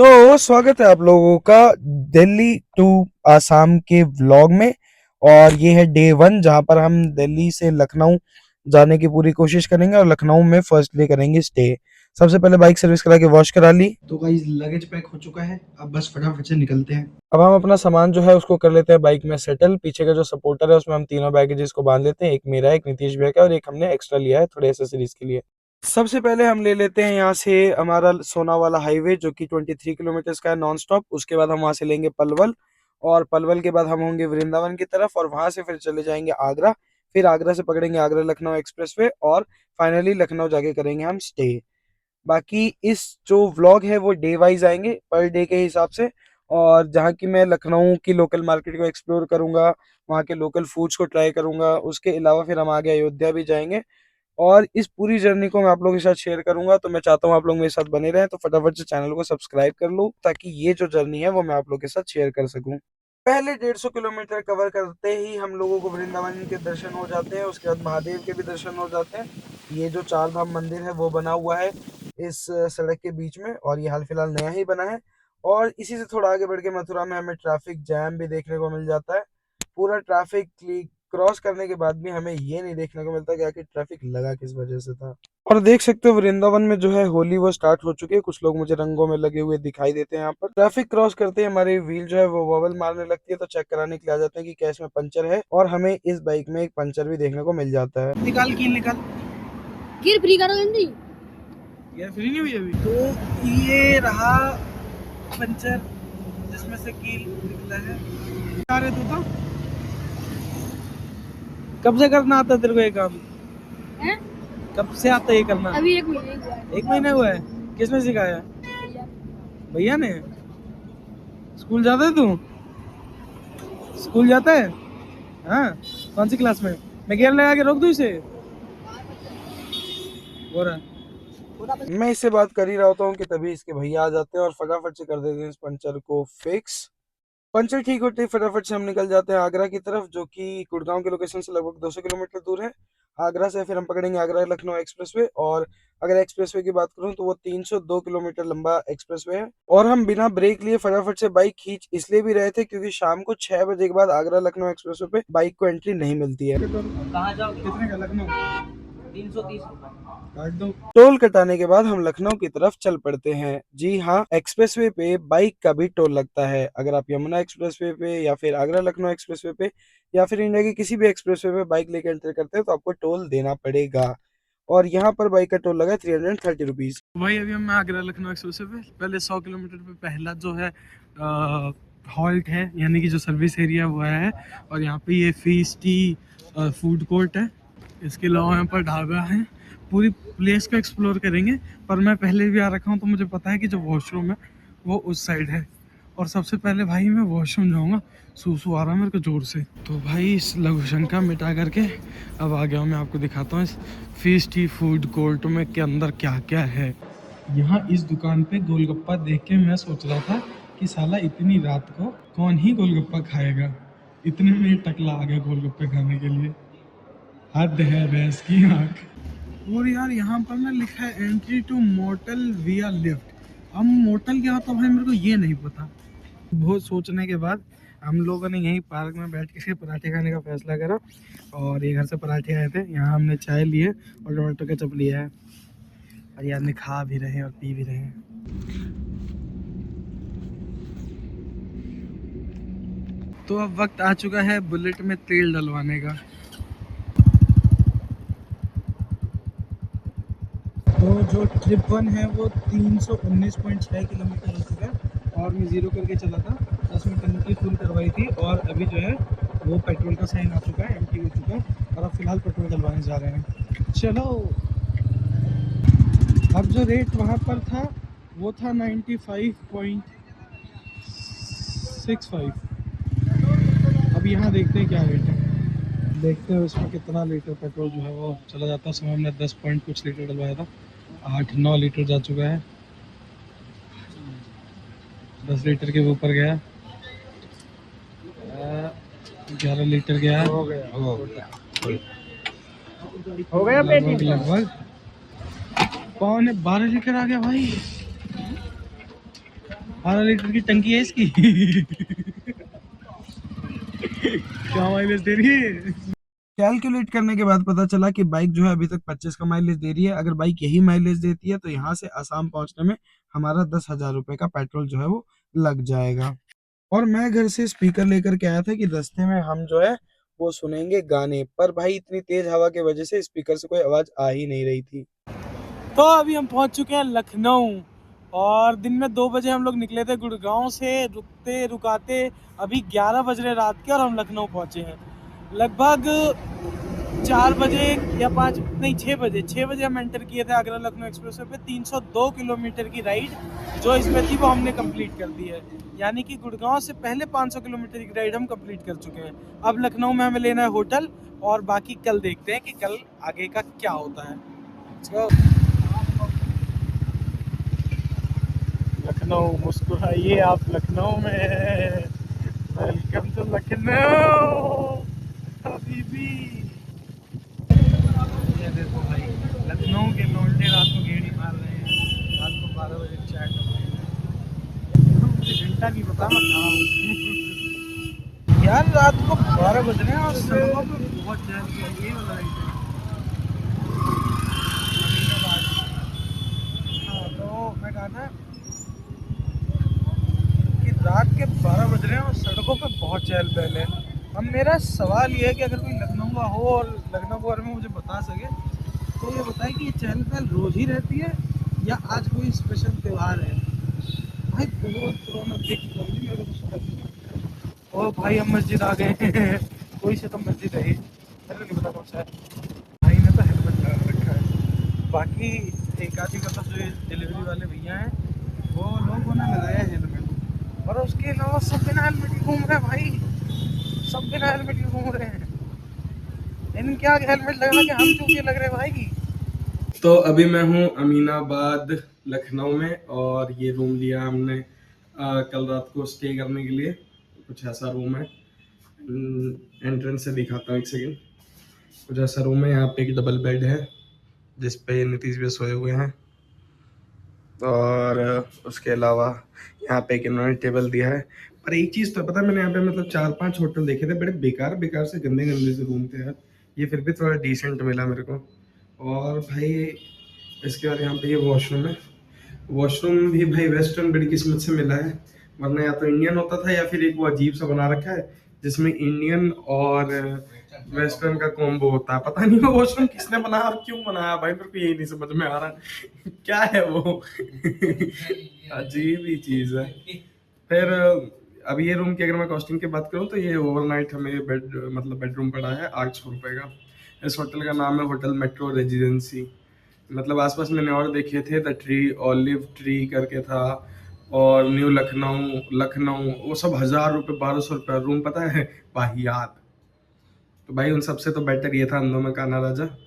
तो स्वागत है आप लोगों का दिल्ली टू आसाम के व्लॉग में। और ये है डे 1 जहां पर हम दिल्ली से लखनऊ जाने की पूरी कोशिश करेंगे और लखनऊ में फर्स्ट डे करेंगे स्टे। सबसे पहले बाइक सर्विस करा के वॉश करा ली। तो गाइस लगेज पैक हो चुका है, अब बस फटाफट से निकलते हैं। अब हम अपना सामान जो है उसको कर लेते हैं बाइक में सेटल। पीछे का जो सपोर्टर है उसमें हम तीनों बैगेजेस को बांध लेते हैं। एक मेरा है, एक नीतीश भैया का और एक हमने एक्स्ट्रा लिया है थोड़े एसेसरीज के लिए। सबसे पहले हम ले लेते हैं यहाँ से हमारा सोनावाला हाईवे जो कि 23 किलोमीटर का है नॉन स्टॉप। उसके बाद हम वहाँ से लेंगे पलवल और पलवल के बाद हम होंगे वृंदावन की तरफ और वहां से फिर चले जाएंगे आगरा। फिर आगरा से पकड़ेंगे आगरा लखनऊ एक्सप्रेसवे और फाइनली लखनऊ जाके करेंगे हम स्टे। बाकी इस जो व्लॉग है वो डे वाइज आएंगे पर डे के हिसाब से। और जहाँ की मैं लखनऊ की लोकल मार्केट को एक्सप्लोर करूंगा, वहाँ के लोकल फूड्स को ट्राई करूंगा। उसके अलावा फिर हम आगे अयोध्या भी जाएंगे और इस पूरी जर्नी को मैं आप लोगों के साथ शेयर करूंगा। तो मैं चाहता हूँ आप लोग मेरे साथ बने रहें, तो फटाफट से चैनल को सब्सक्राइब कर लो ताकि ये जो जर्नी है वो मैं आप लोग के साथ शेयर कर सकूं। पहले 150 किलोमीटर कवर करते ही हम लोगों को वृंदावन के दर्शन हो जाते हैं। उसके बाद महादेव के भी दर्शन हो जाते हैं। ये जो चार धाम मंदिर है वो बना हुआ है इस सड़क के बीच में और ये हाल फिलहाल नया ही बना है। और इसी से थोड़ा आगे बढ़ के मथुरा में हमें ट्रैफिक जैम भी देखने को मिल जाता है। पूरा ट्रैफिक क्रॉस करने के बाद भी हमें ये नहीं देखने को मिलता कि आखिर ट्रैफिक लगा किस वजह से था। और देख सकते हो वृंदावन में जो है होली वो स्टार्ट हो चुकी है। कुछ लोग मुझे रंगों में लगे हुए दिखाई देते हैं। यहाँ पर ट्रैफिक क्रॉस करते ही हमारी व्हील जो है वो वॉबल मारने लगती है, तो चेक कराने के लिए आ जाते हैं कि क्या इसमें पंचर है। और हमें इस बाइक में एक पंचर भी देखने को मिल जाता है। निकाल की निकाल गियर फ्री करो जल्दी। यार फ्री नहीं हुई अभी तो। ये रहा पंचर जिसमें से कील निकला है। क्या रे तू तो कब से करना आता तेरे को ये काम? हैं? कब से आता है ये करना? अभी 1 महीने हुआ है। 1 महीना हुआ है? किसने सिखाया? भैया। भैया ने। स्कूल जाता है तू? स्कूल जाता है? हाँ। कौन सी क्लास में? मैं गियर लगा के रोक दूं इसे? हो रहा है। मैं इससे बात कर ही रहा होता हूँ कि तभी इसके भैया आ जाते हैं और फटाफट से कर देते हैं इस पंचर को फिक्स। पंचर ठीक होते ही फटाफट से हम निकल जाते हैं आगरा की तरफ, जो कि गुड़गांव के लोकेशन से लगभग 200 किलोमीटर दूर है। आगरा से फिर हम पकड़ेंगे आगरा लखनऊ एक्सप्रेसवे। और अगर एक्सप्रेसवे की बात करूं तो वो 302 किलोमीटर लंबा एक्सप्रेसवे है। और हम बिना ब्रेक लिए फटाफट से बाइक खींच इसलिए भी रहे थे क्योंकि शाम को 6 बजे के बाद आगरा लखनऊ एक्सप्रेसवे पे बाइक को एंट्री नहीं मिलती है। कहाँ जाओगे? कितने का लखनऊ? 330 काट दो। टोल कटाने के बाद हम लखनऊ की तरफ चल पड़ते हैं। जी हाँ, एक्सप्रेसवे पे बाइक का भी टोल लगता है। अगर आप यमुना एक्सप्रेसवे पे या फिर आगरा लखनऊ एक्सप्रेसवे पे या फिर इंडिया की किसी भी एक्सप्रेसवे पे बाइक लेकर एंटर करते हैं तो आपको टोल देना पड़ेगा। और यहाँ पर बाइक का टोल लगा है 330 रुपीज। भाई अभी हम आगरा लखनऊ एक्सप्रेसवे पे पहले 100 किलोमीटर पे पहला जो है हॉल्ट है, यानी कि जो सर्विस एरिया वो है। और यहाँ पे ये फीस टी फूड कोर्ट है। इसके अलावा यहाँ पर ढाबा है। पूरी प्लेस को एक्सप्लोर करेंगे। पर मैं पहले भी आ रखा हूँ तो मुझे पता है कि जो वॉशरूम है वो उस साइड है। और सबसे पहले भाई मैं वॉशरूम जाऊँगा, सूसू आ रहा है मेरे को जोर से। तो भाई इस लघु शंका मिटा करके अब आ गया हूँ। मैं आपको दिखाता हूँ इस फीस टी फूड कोर्ट में के अंदर क्या क्या है। यहाँ इस दुकान पे गोलगप्पा देख के मैं सोच रहा था कि साला इतनी रात को कौन ही गोलगप्पा खाएगा। इतने में टकला आ गया गोलगप्पे खाने के लिए। हद है भैंस की आँख। और यार यहाँ पर ना लिखा है एंट्री टू मोटल विया लिफ्ट। अब मोटल क्या होता है भाई मेरे को ये नहीं पता। बहुत सोचने के बाद हम लोगों ने यहीं पार्क में बैठ के पराठे खाने का फैसला करा। और ये घर से पराठे आए थे, यहाँ हमने चाय लिए और टमाटो केचप लिया है। और यार ने खा भी रहे हैं और पी भी रहे हैं। तो अब वक्त आ चुका है बुलेट में तेल डलवाने का। तो जो ट्रिप 1 है वो 319.6 किलोमीटर हो चुका है। और मैं 0 करके चला था, 10 में टंकी फुल करवाई थी। और अभी जो है वो पेट्रोल का साइन आ चुका है, एम्प्टी हो चुका है। और अब फिलहाल पेट्रोल डलवाने जा रहे हैं। चलो। अब जो रेट वहाँ पर था वो था 95.65। अब यहाँ देखते हैं क्या रेट है। देखते हैं उसमें कितना लीटर पेट्रोल जो है वो चला जाता है। समय हमने 10 पॉइंट कुछ लीटर डलवाया था, 8-9 लीटर जा चुका है। 10 लीटर के ऊपर गया, 11 लीटर गया। हो गया लगभग 12 लीटर आ गया भाई। 12 लीटर की टंकी है इसकी। क्या माइलेज दे रही है? कैलकुलेट करने के बाद पता चला कि बाइक जो है अभी तक 25 का माइलेज दे रही है। अगर बाइक यही माइलेज देती है तो यहाँ से आसाम पहुंचने में हमारा 10,000 रुपये का पेट्रोल जो है वो लग जाएगा। और मैं घर से स्पीकर लेकर के आया था कि रास्ते में हम जो है वो सुनेंगे गाने, पर भाई इतनी तेज हवा की वजह से स्पीकर से कोई आवाज आ ही नहीं रही थी। तो अभी हम पहुंच चुके हैं लखनऊ, और दिन में 2 बजे हम लोग निकले थे गुड़गांव से, रुकते रुकाते अभी 11 बज रहे रात के और हम लखनऊ पहुंचे हैं। लगभग 4 बजे या 5 नहीं 6 बजे हम एंटर किए थे आगरा लखनऊ एक्सप्रेसवे पे। 302 किलोमीटर की राइड जो इसमें थी वो हमने कंप्लीट कर दी है, यानी कि गुड़गांव से पहले 500 किलोमीटर की राइड हम कंप्लीट कर चुके हैं। अब लखनऊ में हमें लेना है होटल, और बाकी कल देखते हैं कि कल आगे का क्या होता है। Let's go। लखनऊ मुस्कुराइए आप लखनऊ में, वेलकम टू लखनऊ हबीबी। ये देखो भाई, लखनऊ के लौंडे रात को गेड़ी मार रहे हैं, रात को 12 बजे चाय कर रहे हैं। मुझे घंटा नहीं पता, मैं कहाँ हूँ। यार रात को 12 बज रहे हैं और सड़कों पे बहुत जैम है। ये वाला राइट है अमीनाबाद। हाँ तो मैं कहा था कि रात के 12 बज रहे हैं और सड़कों पे बहुत चहल पहल है। अब मेरा सवाल ये है कि अगर कोई लखनऊ का हो और लखनऊ के बारे में मुझे बता सके तो ये बताए कि ये चहल पहल रोज ही रहती है या आज कोई स्पेशल त्यौहार है। भाई बहुत रौनक दिख रही है मेरे को। ओ भाई हम मस्जिद आ गए हैं। कोई से तो मस्जिद है, मेरे नहीं पता कौन सा है। भाई ने तो हेलमेट लगा रखा है, बाकी एक आदमी मतलब जो डिलीवरी वाले भैया हैं वो लोगों ने लगाया है हेलमेट, और उसके अलावा सब बिना हेलमेट के घूम रहे हैं भाई, सब बिना हेलमेट के घूम रहे हैं। इनके आगे हेलमेट लगा के हम चूतिए लग रहे हैं भाई। तो अभी मैं हूँ अमीनाबाद लखनऊ में, और ये रूम लिया हमने कल रात को स्टे करने के लिए। कुछ ऐसा रूम है, एंट्रेंस से दिखाता हूँ, एक सेकेंड। कुछ ऐसा रूम है, यहाँ पे एक डबल बेड है जिस पे नीतीश भी सोए हुए हैं, और उसके अलावा यहाँ पे एक इन्होंने टेबल दिया है। पर एक चीज़ तो पता है, मैंने यहाँ पे मतलब 4-5 होटल देखे थे, बड़े बेकार बेकार से गंदे गंदे से रूम थे यार। ये फिर भी थोड़ा डिसेंट मिला मेरे को। और भाई इसके बाद यहाँ पे ये वॉशरूम है, वॉशरूम भी भाई वेस्टर्न बड़ी किस्मत से मिला है, वरना या तो इंडियन होता था या फिर एक वो अजीब सा बना रखा है जिसमें इंडियन और वेस्टर्न का कॉम्बो होता है। पता नहीं वो वॉशरूम किसने बनाया और क्यों बनाया भाई, मेरे को यही नहीं समझ में आ रहा क्या है वो। अजीब ही चीज है। फिर अभी ये रूम की अगर मैं कॉस्टिंग की बात करूँ तो ये ओवरनाइट हमें मतलब बेडरूम पड़ा है 800 रुपये का। इस होटल का नाम है होटल मेट्रो रेजिडेंसी। मतलब आसपास मैंने और देखे थे, द ट्री, ऑलिव ट्री करके था, और न्यू लखनऊ, लखनऊ, वो सब 1,000 रुपये 1,200 रुपये रूम, पता है वाहियात। तो भाई उन सबसे तो बेटर ये था अंदों में काना राजा।